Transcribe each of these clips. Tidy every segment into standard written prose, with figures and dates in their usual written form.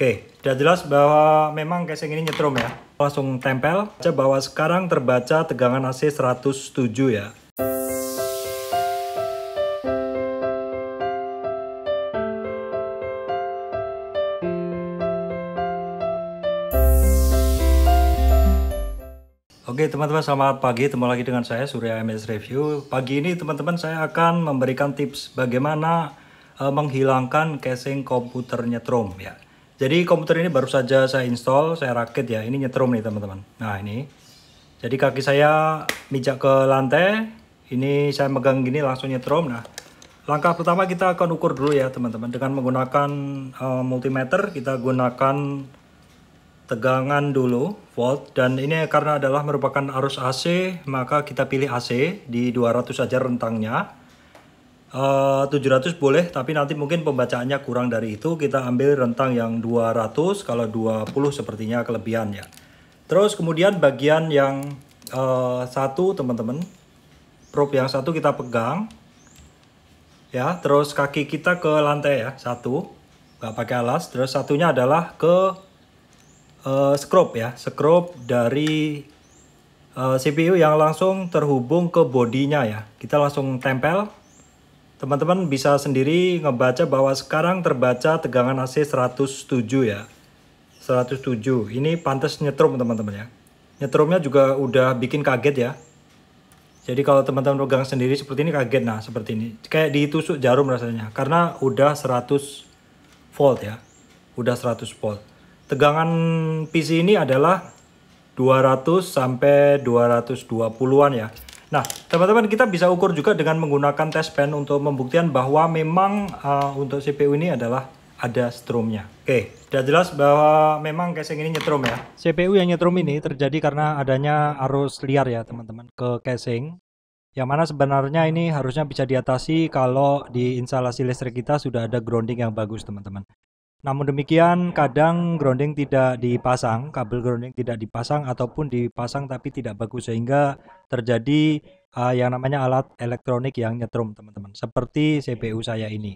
Oke, udah jelas bahwa memang casing ini nyetrum ya. Langsung tempel, aja bahwa sekarang terbaca tegangan AC 107 ya. Oke teman-teman, selamat pagi, ketemu lagi dengan saya Surya MS Review. Pagi ini teman-teman saya akan memberikan tips bagaimana menghilangkan casing komputer nyetrum ya. Jadi komputer ini baru saja saya install, saya rakit ya, ini nyetrum nih teman-teman. Nah ini, jadi kaki saya mijak ke lantai, ini saya megang gini langsung nyetrum. Nah langkah pertama kita akan ukur dulu ya teman-teman, dengan menggunakan multimeter. Kita gunakan tegangan dulu, volt, dan ini karena adalah merupakan arus AC, maka kita pilih AC di 200 saja rentangnya. 700 boleh, tapi nanti mungkin pembacaannya kurang dari itu. Kita ambil rentang yang 200, kalau 20 sepertinya kelebihan ya. Terus kemudian bagian yang satu teman-teman, probe yang satu kita pegang ya, terus kaki kita ke lantai ya, satu, nggak pakai alas. Terus satunya adalah ke scrub ya, scrub dari CPU yang langsung terhubung ke bodinya ya. Kita langsung tempel. Teman-teman bisa sendiri ngebaca bahwa sekarang terbaca tegangan AC 107 ya. 107. Ini pantas nyetrum teman-teman ya. Nyetrumnya juga udah bikin kaget ya. Jadi kalau teman-teman pegang sendiri seperti ini kaget, nah seperti ini. Kayak ditusuk jarum rasanya, karena udah 100 volt ya. Udah 100 volt. Tegangan PC ini adalah 200 sampai 220-an ya. Nah, teman-teman kita bisa ukur juga dengan menggunakan test pen untuk membuktikan bahwa memang untuk CPU ini adalah ada strumnya. Oke, sudah jelas bahwa memang casing ini nyetrum ya. CPU yang nyetrum ini terjadi karena adanya arus liar ya teman-teman ke casing. Yang mana sebenarnya ini harusnya bisa diatasi kalau di instalasi listrik kita sudah ada grounding yang bagus teman-teman. Namun demikian kadang grounding tidak dipasang, kabel grounding tidak dipasang ataupun dipasang tapi tidak bagus, sehingga terjadi yang namanya alat elektronik yang nyetrum teman-teman, seperti CPU saya ini.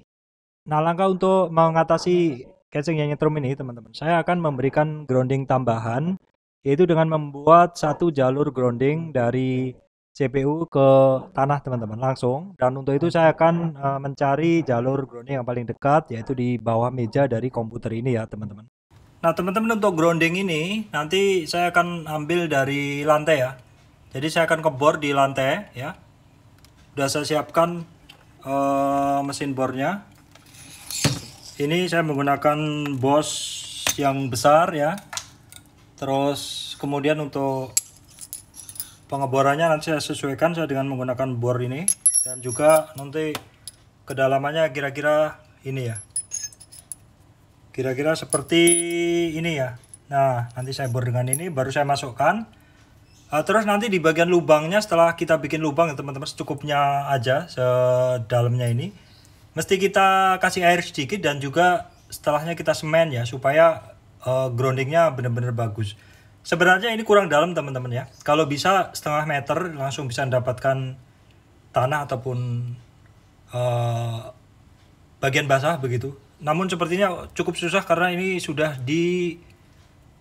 Nah langkah untuk mengatasi casing yang nyetrum ini teman-teman, saya akan memberikan grounding tambahan, yaitu dengan membuat satu jalur grounding dari CPU ke tanah teman-teman langsung. Dan untuk itu saya akan mencari jalur grounding yang paling dekat, yaitu di bawah meja dari komputer ini ya teman-teman. Nah teman-teman, untuk grounding ini nanti saya akan ambil dari lantai ya. Jadi saya akan kebor di lantai ya. Udah saya siapkan mesin bornya. Ini saya menggunakan Bosch yang besar ya. Terus kemudian untuk pengeborannya nanti saya sesuaikan dengan menggunakan bor ini, dan juga nanti kedalamannya kira-kira ini ya, kira-kira seperti ini ya. Nah nanti saya bor dengan ini, baru saya masukkan. Terus nanti di bagian lubangnya, setelah kita bikin lubang ya teman-teman, secukupnya aja, sedalamnya ini mesti kita kasih air sedikit, dan juga setelahnya kita semen ya, supaya groundingnya benar-benar bagus. Sebenarnya ini kurang dalam teman-teman ya. Kalau bisa setengah meter langsung bisa mendapatkan tanah ataupun bagian basah begitu. Namun sepertinya cukup susah karena ini sudah di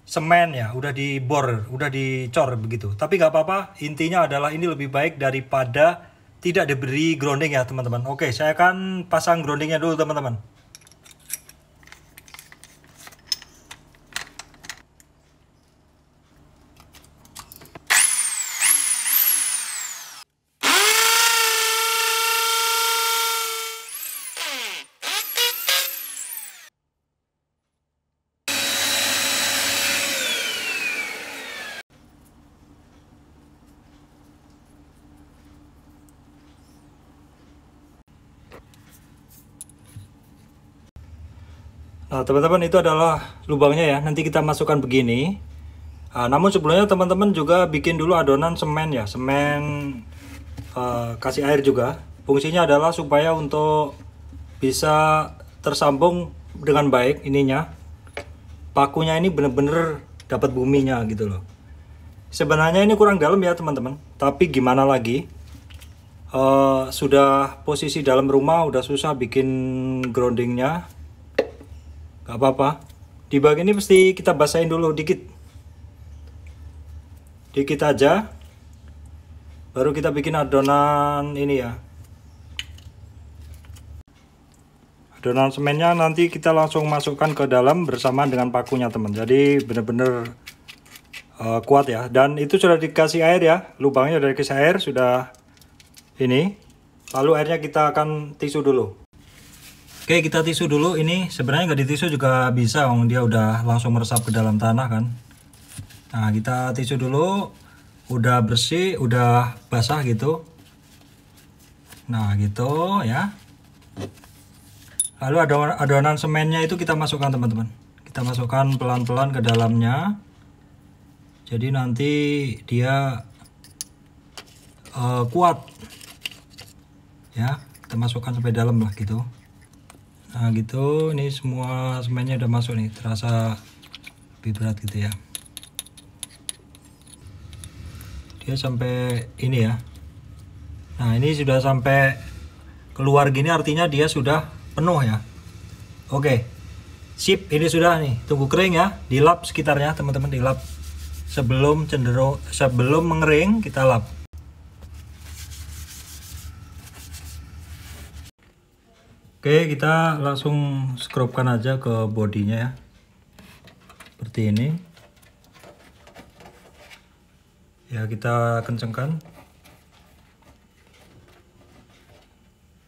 semen ya, udah dibor, udah dicor begitu. Tapi nggak apa-apa, intinya adalah ini lebih baik daripada tidak diberi grounding ya teman-teman. Oke, saya akan pasang groundingnya dulu teman-teman. Nah teman-teman, itu adalah lubangnya ya, nanti kita masukkan begini. Namun sebelumnya teman-teman juga bikin dulu adonan semen ya, semen kasih air juga. Fungsinya adalah supaya untuk bisa tersambung dengan baik ininya, pakunya ini bener-bener dapat buminya gitu loh. Sebenarnya ini kurang dalam ya teman-teman, tapi gimana lagi, sudah posisi dalam rumah udah susah bikin groundingnya. Gak apa-apa, Di bagian ini mesti kita basahin dulu dikit. Dikit aja. Baru kita bikin adonan ini ya. Adonan semennya nanti kita langsung masukkan ke dalam bersama dengan pakunya teman. Jadi bener-bener kuat ya. Dan itu sudah dikasih air ya. Lubangnya sudah dikasih air, sudah ini. Lalu airnya kita akan tisu dulu. Oke, kita tisu dulu. Ini sebenarnya nggak ditisu juga bisa, dia udah langsung meresap ke dalam tanah kan. Nah, kita tisu dulu. Udah bersih, udah basah gitu. Nah, gitu ya. Lalu adonan semennya itu kita masukkan teman-teman. Kita masukkan pelan-pelan ke dalamnya. Jadi nanti dia kuat. Ya, kita masukkan sampai dalam lah gitu. Nah gitu, ini semua semennya udah masuk nih, terasa lebih berat gitu ya. Dia sampai ini ya. Nah ini sudah sampai keluar gini, artinya dia sudah penuh ya. Oke, sip, ini sudah nih, tunggu kering ya, dilap sekitarnya teman-teman, dilap sebelum mengering kita lap. Oke, kita langsung scrubkan aja ke bodinya ya. Seperti ini. Ya, kita kencengkan.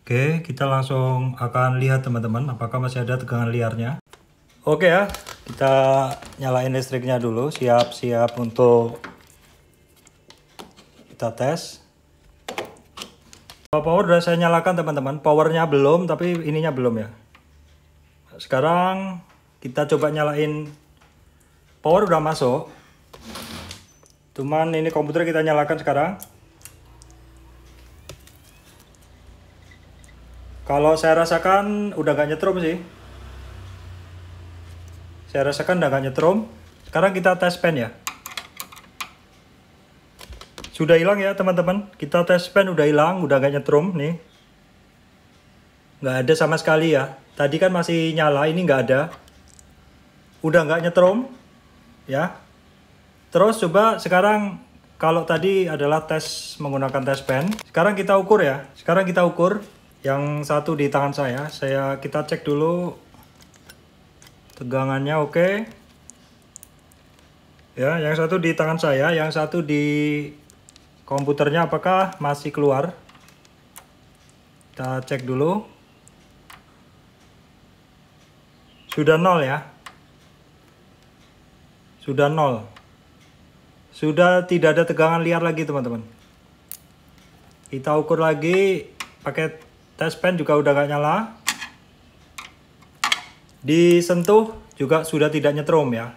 Oke, kita langsung akan lihat teman-teman apakah masih ada tegangan liarnya. Oke ya, kita nyalain listriknya dulu, siap-siap untuk kita tes. Power udah saya nyalakan teman-teman, powernya belum, tapi ininya belum ya. Sekarang kita coba nyalain, power udah masuk, cuman ini komputer kita nyalakan sekarang. Kalau saya rasakan udah gak nyetrum sih, saya rasakan udah gak nyetrum. Sekarang kita tes pen ya. Sudah hilang ya teman-teman, kita tes pen udah hilang, udah gak nyetrum nih. Nggak ada sama sekali ya. Tadi kan masih nyala, ini nggak ada. Udah nggak nyetrum ya. Terus coba sekarang, kalau tadi adalah tes menggunakan tes pen, sekarang kita ukur ya. Sekarang kita ukur yang satu di tangan saya. Kita cek dulu tegangannya oke. Ya, yang satu di tangan saya, yang satu di komputernya apakah masih keluar. Kita cek dulu. Sudah 0 ya. Sudah 0. Sudah tidak ada tegangan liar lagi teman-teman. Kita ukur lagi pakai tes pen juga udah gak nyala. Disentuh juga sudah tidak nyetrum ya.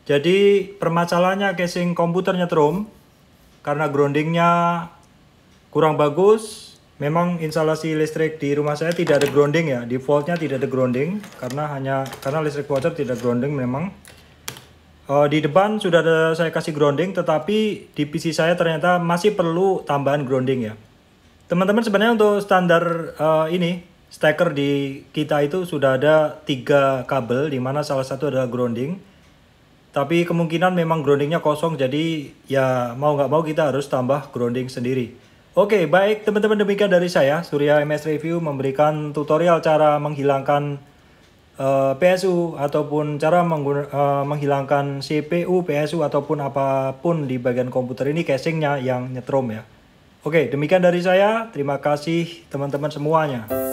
Jadi permasalahannya casing komputer nyetrum karena groundingnya kurang bagus. Memang instalasi listrik di rumah saya tidak ada grounding ya, defaultnya tidak ada grounding karena listrik water tidak grounding memang. Di depan sudah ada saya kasih grounding, tetapi di PC saya ternyata masih perlu tambahan grounding ya. Teman-teman, sebenarnya untuk standar ini steker di kita itu sudah ada 3 kabel, di mana salah satu adalah grounding. Tapi kemungkinan memang groundingnya kosong, jadi ya mau nggak mau kita harus tambah grounding sendiri. Oke, baik teman-teman, demikian dari saya, Surya MS Review, memberikan tutorial cara menghilangkan PSU ataupun cara menghilangkan CPU, PSU ataupun apapun di bagian komputer ini casingnya yang nyetrum ya. Oke, demikian dari saya, terima kasih teman-teman semuanya.